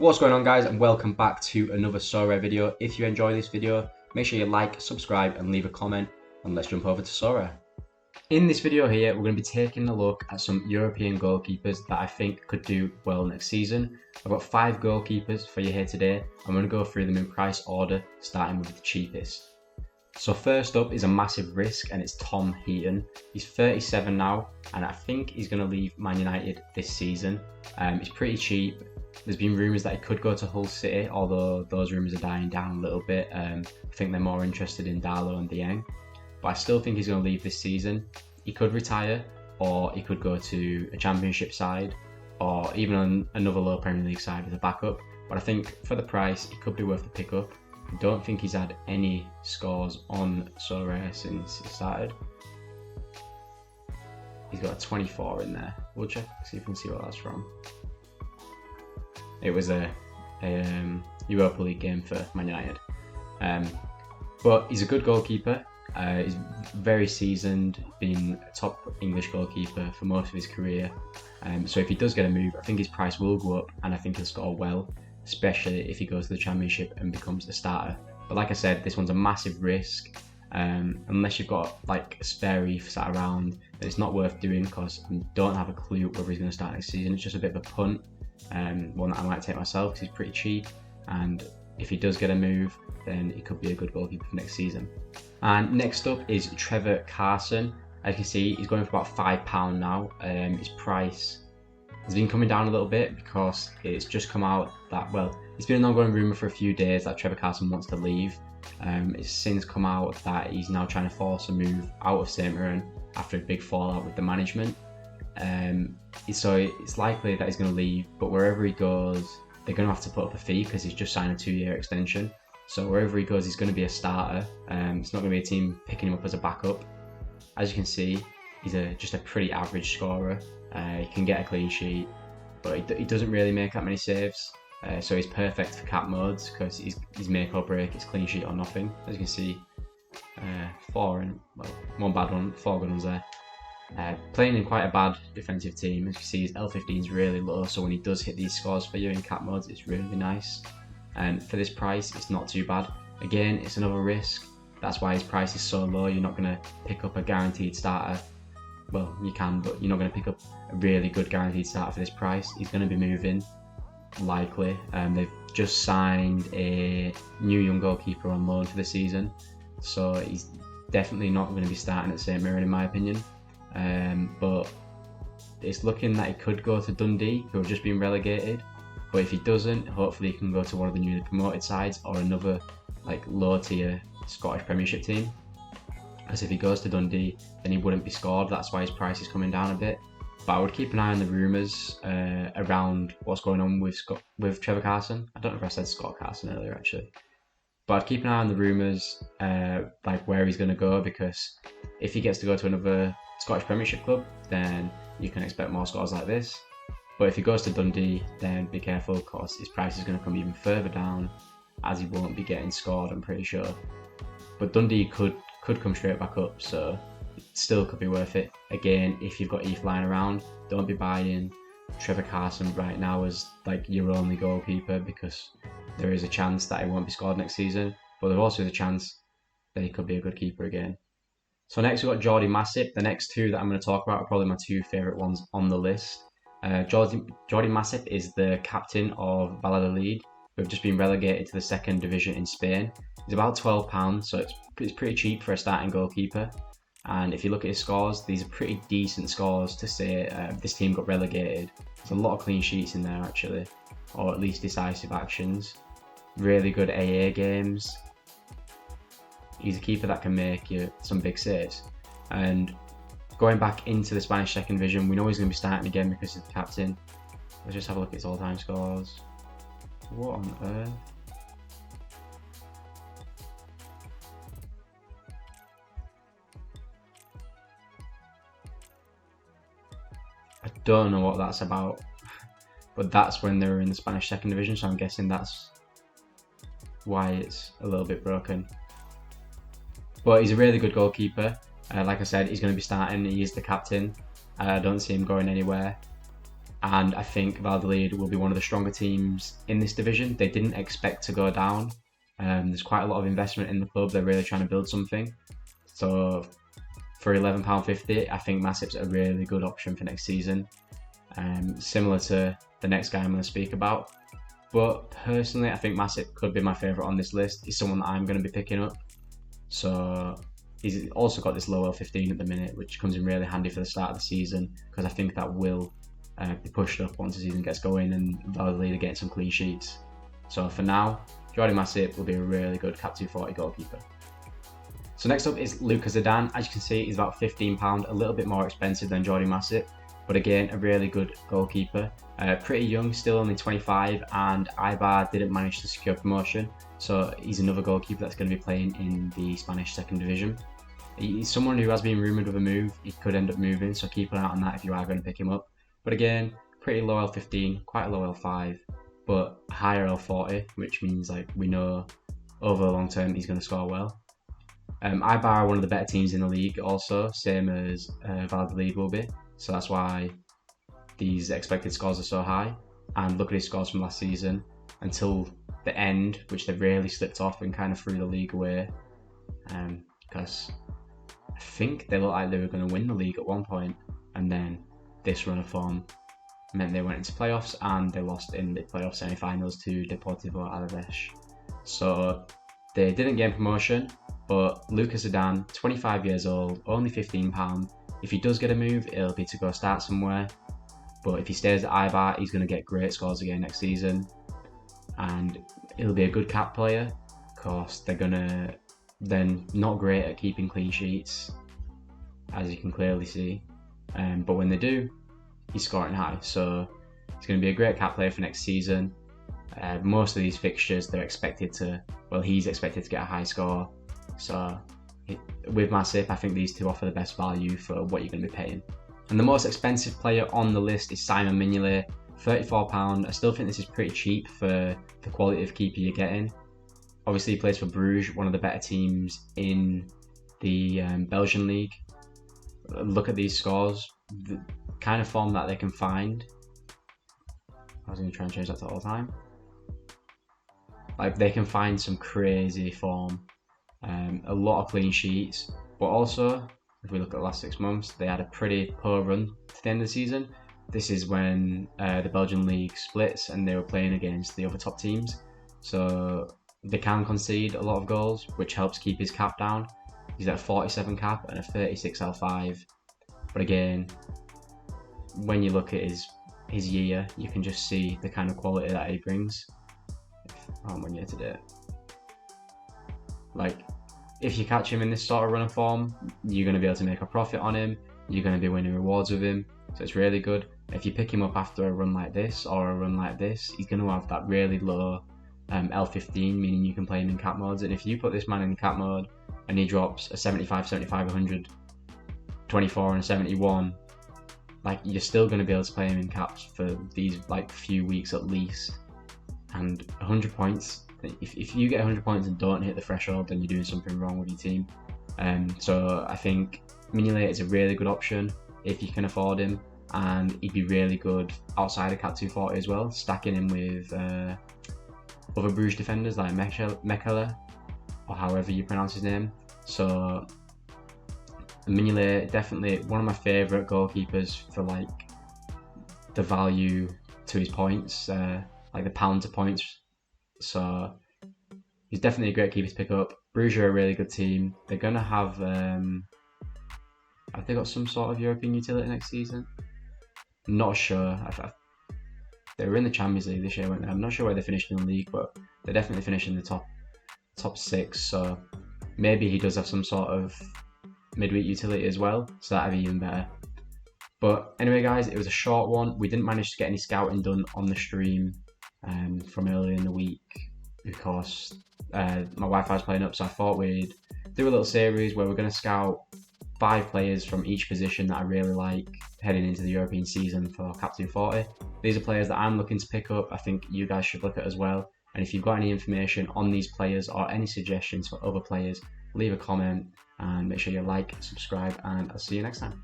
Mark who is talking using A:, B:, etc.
A: What's going on, guys, and welcome back to another Sorare video. If you enjoy this video, make sure you like, subscribe and leave a comment, and let's jump over to Sorare. In this video here, we're going to be taking a look at some European goalkeepers that I think could do well next season. I've got 5 goalkeepers for you here today. I'm going to go through them in price order, starting with the cheapest. So first up is a massive risk, and it's Tom Heaton. He's 37 now, and I think he's going to leave Man United this season. He's pretty cheap. There's been rumours that he could go to Hull City, although those rumours are dying down a little bit. I think they're more interested in Darlow and Dieng. But I still think he's going to leave this season. He could retire, or he could go to a Championship side, or even on another low Premier League side as a backup. But I think for the price, it could be worth the pickup. I don't think he's had any scores on Sorare since he started. He's got a 24 in there. We'll check, see if we can see what that's from. It was a Europa League game for Man United. But he's a good goalkeeper. He's very seasoned, been a top English goalkeeper for most of his career. So if he does get a move, I think his price will go up, and I think he'll score well, especially if he goes to the Championship and becomes the starter. But like I said, this one's a massive risk. Unless you've got like a spare reef sat around, then it's not worth doing, because I don't have a clue whether he's going to start next season. It's just a bit of a punt. One that I might take myself because he's pretty cheap, and if he does get a move, then he could be a good goalkeeper for next season. And next up is Trevor Carson. As you can see, he's going for about £5 now. His price has been coming down a little bit because it's just come out that, well, it's been an ongoing rumour for a few days that Trevor Carson wants to leave. It's since come out that he's now trying to force a move out of St Mirren after a big fallout with the management. So it's likely that he's going to leave, but wherever he goes, they're going to have to put up a fee because he's just signed a 2-year extension. So wherever he goes, he's going to be a starter. It's not going to be a team picking him up as a backup. As you can see, he's just a pretty average scorer. He can get a clean sheet, but he doesn't really make that many saves. So he's perfect for cap modes because he's make or break, it's clean sheet or nothing. As you can see, 1 bad one, 4 good ones there. Playing in quite a bad defensive team. As you can see, his L15 is really low, so when he does hit these scores for you in cap modes, it's really nice. And for this price, it's not too bad. Again, it's another risk. That's why his price is so low. You're not going to pick up a guaranteed starter. Well, you can, but you're not going to pick up a really good guaranteed starter for this price. He's going to be moving, likely. They've just signed a new young goalkeeper on loan for the season, so he's definitely not going to be starting at St Mirren, in my opinion. But it's looking that he could go to Dundee, who have just been relegated. But if he doesn't, hopefully he can go to one of the newly promoted sides or another like low tier Scottish Premiership team. Because if he goes to Dundee, then he wouldn't be scored. That's why his price is coming down a bit. But I would keep an eye on the rumours around what's going on with Trevor Carson. I don't know if I said Scott Carson earlier, actually. But I'd keep an eye on the rumours, like where he's going to go, because if he gets to go to another Scottish Premiership club, then you can expect more scores like this. But if he goes to Dundee, then be careful, because his price is going to come even further down, as he won't be getting scored, I'm pretty sure. But Dundee could come straight back up, so it still could be worth it. Again, if you've got E flying around, don't be buying Trevor Carson right now as like your only goalkeeper, because there is a chance that he won't be scored next season, but there also is a chance that he could be a good keeper again. So next we've got Jordy Massive. The next two that I'm going to talk about are probably my 2 favourite ones on the list. Jordy Massive is the captain of Valladolid, who have just been relegated to the 2nd division in Spain. He's about £12, so it's pretty cheap for a starting goalkeeper. And if you look at his scores, these are pretty decent scores to say this team got relegated. There's a lot of clean sheets in there, actually, or at least decisive actions. Really good AA games. He's a keeper that can make you some big saves. And going back into the Spanish 2nd division, we know he's going to be starting again because he's the captain. Let's just have a look at his all-time scores. What on earth? I don't know what that's about, but that's when they were in the Spanish 2nd division, so I'm guessing that's why it's a little bit broken. But he's a really good goalkeeper. Like I said, he's going to be starting. He is the captain. I don't see him going anywhere. and I think Valladolid will be one of the stronger teams in this division. They didn't expect to go down. There's quite a lot of investment in the club. They're really trying to build something. So for £11.50, I think Massive's a really good option for next season. Similar to the next guy I'm going to speak about. But personally, I think Massive could be my favourite on this list. He's someone that I'm going to be picking up. So he's also got this low L15 at the minute, which comes in really handy for the start of the season, because I think that will be pushed up once the season gets going and Valladolid are getting some clean sheets. So for now, Jordy Massive will be a really good Cap240 goalkeeper. So next up is Luca Zidane. As you can see, he's about £15, a little bit more expensive than Jordy Massive, but again, a really good goalkeeper. Pretty young, still only 25, and Eibar didn't manage to secure promotion, so he's another goalkeeper that's going to be playing in the Spanish second division. He's someone who has been rumoured of a move. He could end up moving, so keep an eye on that if you are going to pick him up. But again, pretty low L15, quite a low L5, but higher L40, which means like we know over the long term he's going to score well. Eibar are one of the better teams in the league also, same as Valladolid will be, so that's why these expected scores are so high. And look at his scores from last season until the end, which they really slipped off and kind of threw the league away, because I think they looked like they were going to win the league at one point, and then this run of form meant they went into playoffs and they lost in the playoff semi-finals to Deportivo Alaves. So they didn't gain promotion, but Luca Zidane, 25 years old, only £15. If he does get a move, it'll be to go start somewhere. But if he stays at Eibar, he's going to get great scores again next season. And he'll be a good cap player. Of course, they're not great at keeping clean sheets, as you can clearly see. But when they do, he's scoring high. So he's going to be a great cap player for next season. Most of these fixtures, he's expected to get a high score. So with Massive, I think these two offer the best value for what you're going to be paying. And the most expensive player on the list is Simon Mignolet, £34. I still think this is pretty cheap for the quality of keeper you're getting. Obviously, he plays for Bruges, one of the better teams in the Belgian league. Look at these scores, the kind of form that they can find. I was going to try and change that to all time. Like, they can find some crazy form, a lot of clean sheets, but also, if we look at the last 6 months, they had a pretty poor run to the end of the season. This is when the Belgian league splits and they were playing against the other top teams. So they can concede a lot of goals, which helps keep his cap down. He's at a 47 cap and a 36 L5. But again, when you look at his year, you can just see the kind of quality that he brings. One year to date. Like, if you catch him in this sort of run of form, you're going to be able to make a profit on him. You're going to be winning rewards with him. So it's really good. If you pick him up after a run like this or a run like this, he's going to have that really low L15, meaning you can play him in cap modes. And if you put this man in cap mode and he drops a 75, 75, 100, 24 and 71, like, you're still going to be able to play him in caps for these like few weeks at least. And 100 points, if you get 100 points and don't hit the threshold, then you're doing something wrong with your team. So I think Mignolet is a really good option if you can afford him, and he'd be really good outside of Cap240 as well, stacking him with other Bruges defenders like Mignolet, or however you pronounce his name. So Mignolet, definitely one of my favourite goalkeepers for like the value to his points, like the pound to points. So he's definitely a great keeper to pick up. Bruges are a really good team. They're going to have, have they got some sort of European utility next season? I'm not sure. They were in the Champions League this year, weren't they? I'm not sure where they finished in the league, but they definitely finished in the top 6. So maybe he does have some sort of midweek utility as well, so that'd be even better. But anyway, guys, it was a short one. We didn't manage to get any scouting done on the stream from earlier in the week because my Wi-Fi was playing up, so I thought we'd do a little series where we're going to scout 5 players from each position that I really like heading into the European season for Cap240. These are players that I'm looking to pick up. I think you guys should look at as well. And if you've got any information on these players or any suggestions for other players, leave a comment and make sure you like, subscribe, and I'll see you next time.